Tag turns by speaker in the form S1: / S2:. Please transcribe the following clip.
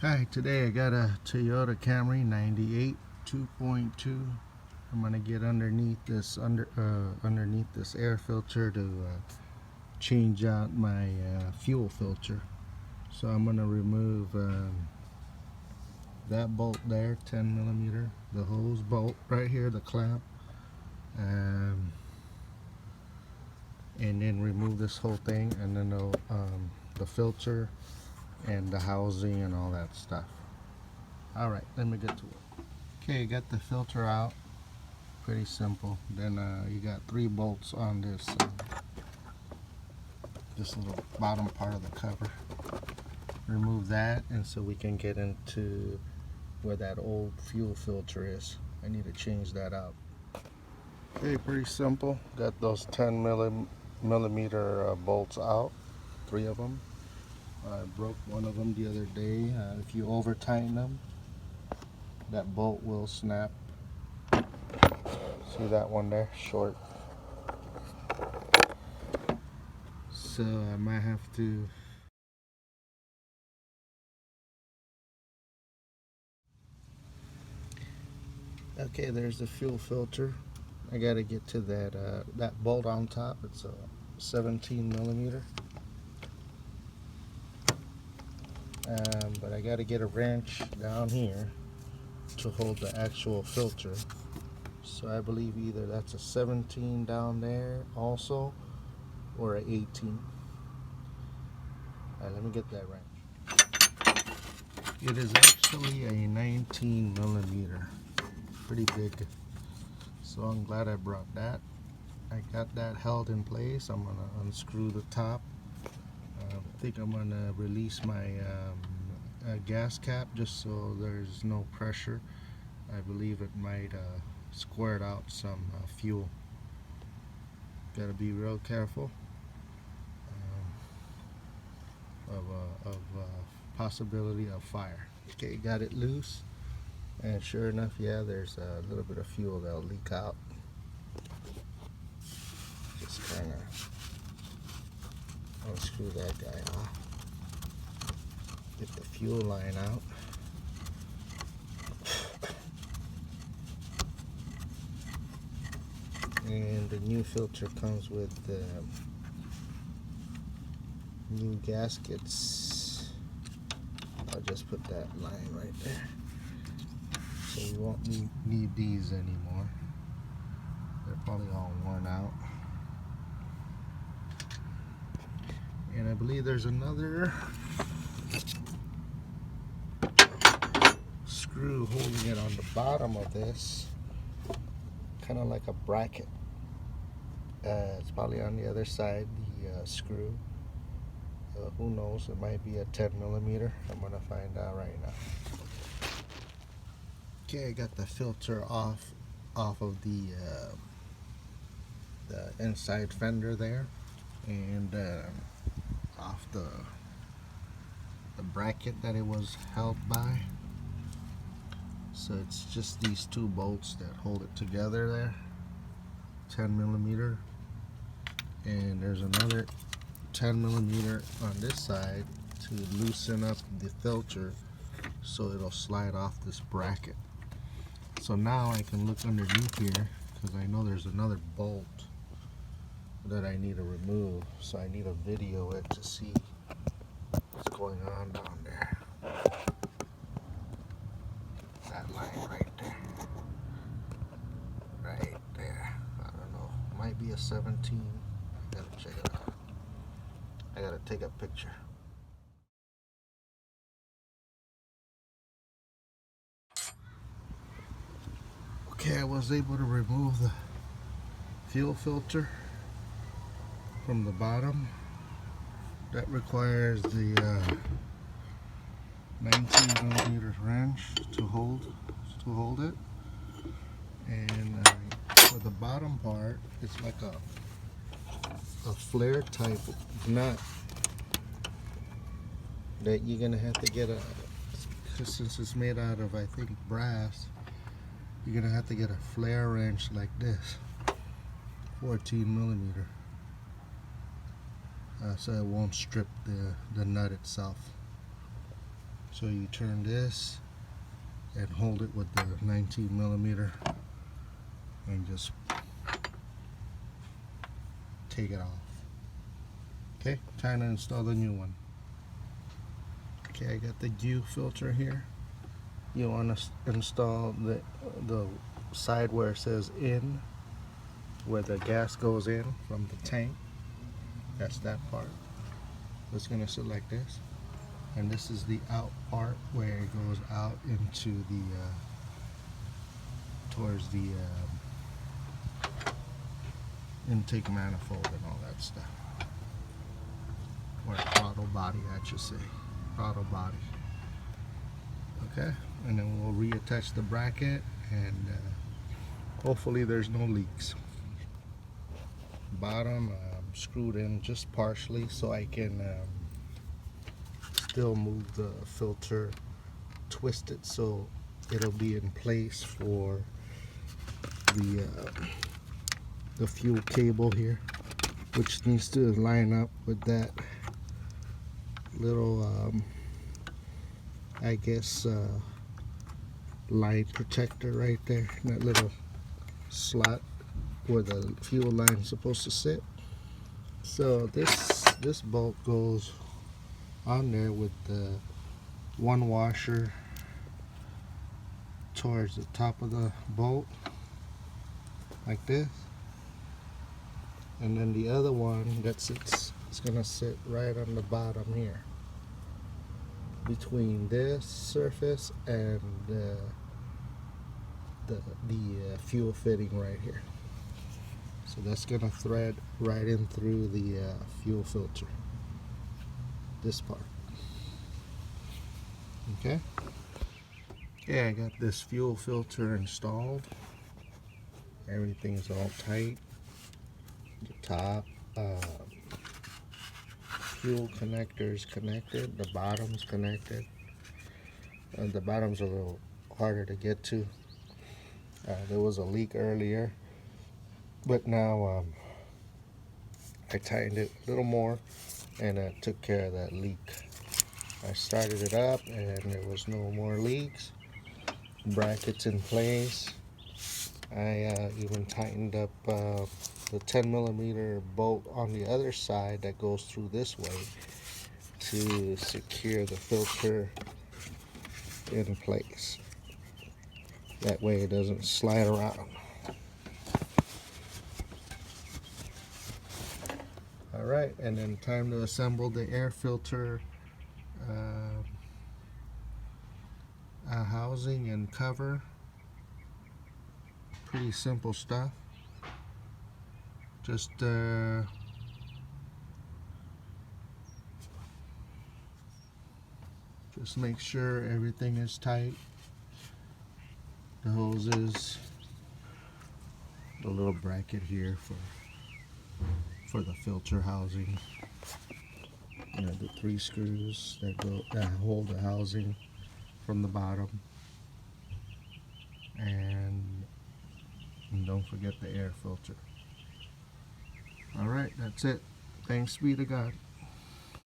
S1: Hi, today I got a Toyota Camry 98 2.2. I'm gonna get underneath this air filter to change out my fuel filter. So I'm gonna remove that bolt there, 10 millimeter, the hose bolt right here, the clamp, and then remove this whole thing, and then the filter and the housing and all that stuff. Alright, let me get to it. Okay, got the filter out. Pretty simple. Then you got 3 bolts on this little bottom part of the cover. Remove that, and so we can get into where that old fuel filter is. I need to change that out. Okay, pretty simple. Got those 10 millimeter bolts out, 3 of them. I broke one of them the other day. If you over tighten them, that bolt will snap. See that one there, short. So I might have to okay, there's the fuel filter. I gotta get to that bolt on top. It's a 17 millimeter. But I gotta get a wrench down here to hold the actual filter. So I believe either that's a 17 down there also, or a 18. Alright, let me get that wrench. It is actually a 19 millimeter. Pretty big. So I'm glad I brought that. I got that held in place. I'm gonna unscrew the top. I think I'm gonna release my gas cap just so there's no pressure. I believe it might squirt out some fuel. Gotta be real careful of possibility of fire. Okay, got it loose, and sure enough, yeah, there's a little bit of fuel that'll leak out. Just kind of unscrew that guy off. Get the fuel line out. And the new filter comes with new gaskets. I'll just put that line right there. So we won't need these anymore. They're probably all worn out. And I believe there's another screw holding it on the bottom of this, kind of like a bracket. It's probably on the other side, the screw. Who knows, it might be a 10 millimeter. I'm gonna find out right now. Okay, I got the filter off of the inside fender there, and off the bracket that it was held by. So it's just these 2 bolts that hold it together there, 10 millimeter, and there's another 10 millimeter on this side to loosen up the filter so it'll slide off this bracket. So now I can look underneath here, because I know there's another bolt that I need to remove. So I need to video it to see what's going on down there. That line right there. Right there. I don't know. Might be a 17. I gotta check it out. I gotta take a picture. Okay, I was able to remove the fuel filter from the bottom. That requires the 19 millimeter wrench to hold it. And for the bottom part, it's like a flare type nut that you're gonna have to get since it's made out of, I think, brass. You're gonna have to get a flare wrench like this, 14 millimeter, so it won't strip the nut itself. So you turn this and hold it with the 19 millimeter and just take it off. Okay, time to install the new one. Okay, I got the dew filter here. You want to install the side where it says in, where the gas goes in from the tank. That's that part. It's going to sit like this, and this is the out part where it goes out into the towards the intake manifold and all that stuff, or throttle body, I should say, throttle body. Okay, and then we'll reattach the bracket, and hopefully there's no leaks. Bottom screwed in just partially so I can still move the filter, twist it so it'll be in place for the fuel cable here, which needs to line up with that little I guess line protector right there, that little slot where the fuel line is supposed to sit. So this bolt goes on there with the one washer towards the top of the bolt like this, and then the other one that sits, it's gonna sit right on the bottom here between this surface and the fuel fitting right here. So that's gonna thread right in through the fuel filter, this part. Okay, I got this fuel filter installed. Everything's all tight. The top fuel connector's connected, the bottom's connected. The bottom's a little harder to get to. There was a leak earlier, but now I tightened it a little more and I took care of that leak. I started it up and there was no more leaks. Brackets in place. I even tightened up the 10 millimeter bolt on the other side that goes through this way to secure the filter in place. That way it doesn't slide around. Alright, and then time to assemble the air filter housing and cover. Pretty simple stuff. Just make sure everything is tight. The hoses, the little bracket here for the filter housing. You know, the 3 screws that hold the housing from the bottom, and don't forget the air filter. Alright, that's it. Thanks be to God.